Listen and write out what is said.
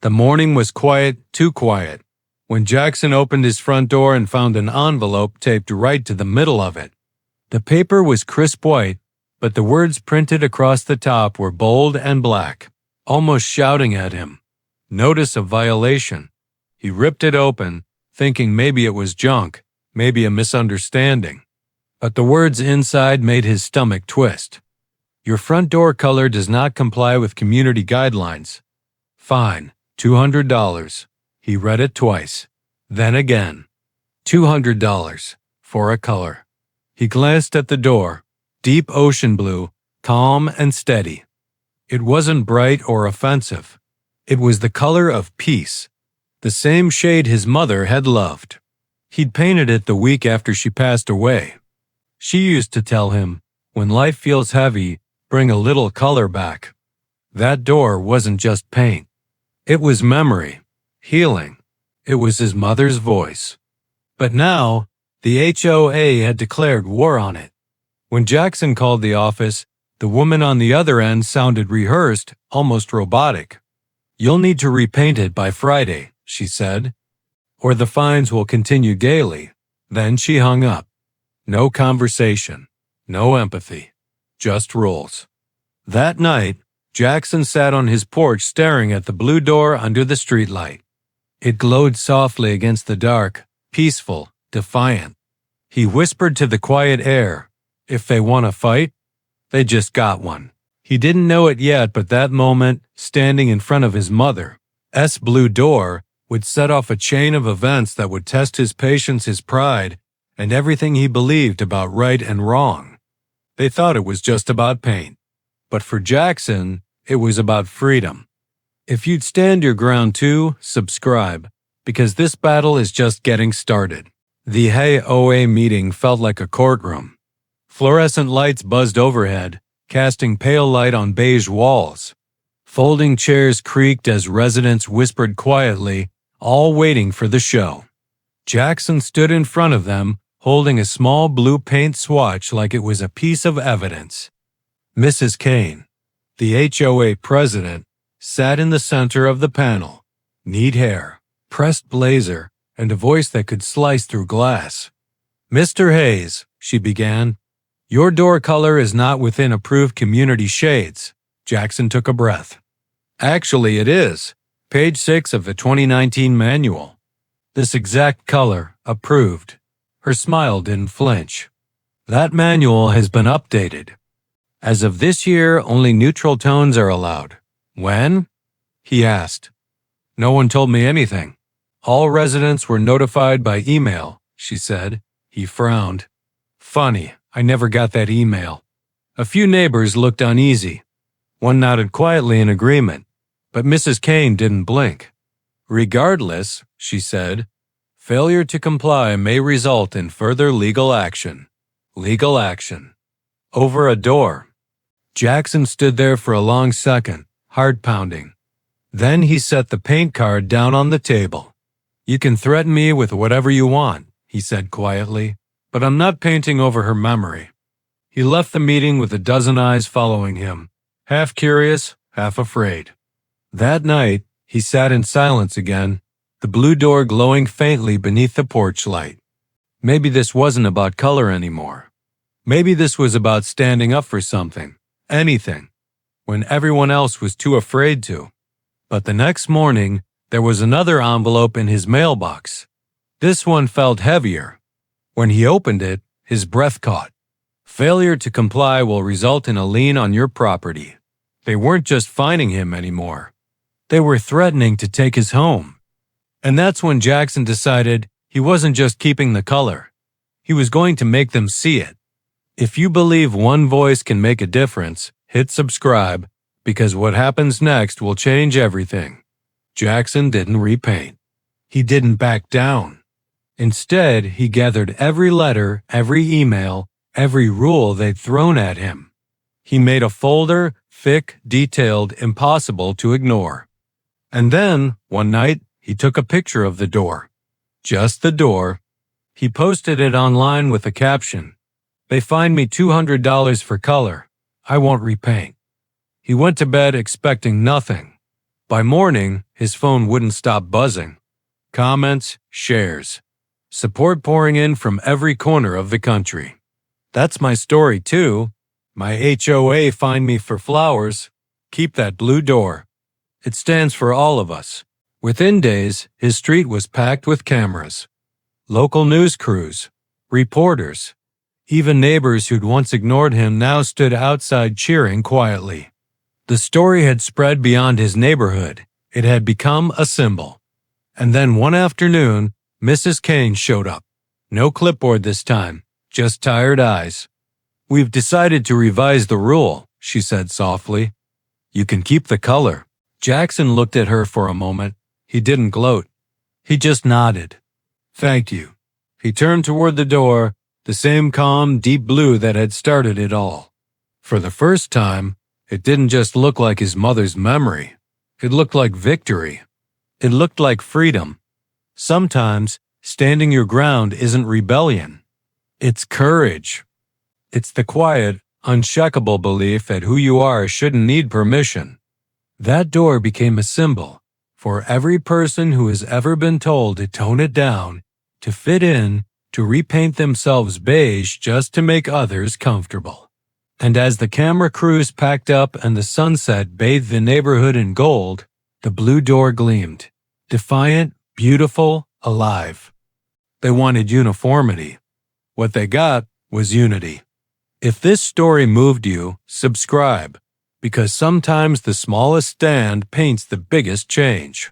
The morning was quiet, too quiet, when Jackson opened his front door and found an envelope taped right to the middle of it. The paper was crisp white, but the words printed across the top were bold and black, almost shouting at him. Notice of violation. He ripped it open, thinking maybe it was junk, maybe a misunderstanding. But the words inside made his stomach twist. Your front door color does not comply with community guidelines. Fine, $200. He read it twice. Then again. $200 for a color. He glanced at the door. Deep ocean blue, calm and steady. It wasn't bright or offensive. It was the color of peace, the same shade his mother had loved. He'd painted it the week after she passed away. She used to tell him, when life feels heavy, bring a little color back. That door wasn't just paint. It was memory, healing. It was his mother's voice. But now, the HOA had declared war on it. When Jackson called the office, the woman on the other end sounded rehearsed, almost robotic. You'll need to repaint it by Friday, she said, or the fines will continue daily. Then she hung up. No conversation, no empathy, just rules. That night, Jackson sat on his porch staring at the blue door under the streetlight. It glowed softly against the dark, peaceful, defiant. He whispered to the quiet air, if they want to fight, they just got one. He didn't know it yet, but that moment, standing in front of his mother's blue door, would set off a chain of events that would test his patience, his pride, and everything he believed about right and wrong. They thought it was just about paint. But for Jackson, it was about freedom. If you'd stand your ground too, subscribe, because this battle is just getting started. The HOA meeting felt like a courtroom. Fluorescent lights buzzed overhead, casting pale light on beige walls. Folding chairs creaked as residents whispered quietly, all waiting for the show. Jackson stood in front of them, holding a small blue paint swatch like it was a piece of evidence. Mrs. Kane, the HOA president, sat in the center of the panel. Neat hair, pressed blazer, and a voice that could slice through glass. Mr. Hayes, she began, your door color is not within approved community shades. Jackson took a breath. Actually, it is. Page 6 of the 2019 manual. This exact color, approved. Her smile didn't flinch. That manual has been updated. As of this year, only neutral tones are allowed. When? He asked. No one told me anything. All residents were notified by email, she said. He frowned. Funny, I never got that email. A few neighbors looked uneasy. One nodded quietly in agreement, but Mrs. Kane didn't blink. Regardless, she said, failure to comply may result in further legal action. Legal action. Over a door. Jackson stood there for a long second, heart pounding. Then he set the paint card down on the table. You can threaten me with whatever you want, he said quietly, but I'm not painting over her memory. He left the meeting with a dozen eyes following him, half curious, half afraid. That night, he sat in silence again, the blue door glowing faintly beneath the porch light. Maybe this wasn't about color anymore. Maybe this was about standing up for something, anything, when everyone else was too afraid to. But the next morning, there was another envelope in his mailbox. This one felt heavier. When he opened it, his breath caught. Failure to comply will result in a lien on your property. They weren't just fining him anymore. They were threatening to take his home. And that's when Jackson decided he wasn't just keeping the color. He was going to make them see it. If you believe one voice can make a difference, hit subscribe, because what happens next will change everything. Jackson didn't repaint. He didn't back down. Instead, he gathered every letter, every email, every rule they'd thrown at him. He made a folder, thick, detailed, impossible to ignore. And then, one night, he took a picture of the door. Just the door. He posted it online with a caption. They fined me $200 for color. I won't repaint. He went to bed expecting nothing. By morning, his phone wouldn't stop buzzing. Comments, shares. Support pouring in from every corner of the country. That's my story too. My HOA fined me for flowers. Keep that blue door. It stands for all of us. Within days, his street was packed with cameras. Local news crews, reporters, even neighbors who'd once ignored him now stood outside cheering quietly. The story had spread beyond his neighborhood. It had become a symbol. And then one afternoon, Mrs. Kane showed up. No clipboard this time, just tired eyes. "We've decided to revise the rule," she said softly. "You can keep the color." Jackson looked at her for a moment. He didn't gloat. He just nodded. "Thank you." He turned toward the door, the same calm, deep blue that had started it all. For the first time, it didn't just look like his mother's memory. It looked like victory. It looked like freedom. Sometimes, standing your ground isn't rebellion. It's courage. It's the quiet, unshakable belief that who you are shouldn't need permission. That door became a symbol for every person who has ever been told to tone it down, to fit in, to repaint themselves beige just to make others comfortable. And as the camera crews packed up and the sunset bathed the neighborhood in gold, the blue door gleamed, defiant, beautiful, alive. They wanted uniformity. What they got was unity. If this story moved you, subscribe, because sometimes the smallest stand paints the biggest change.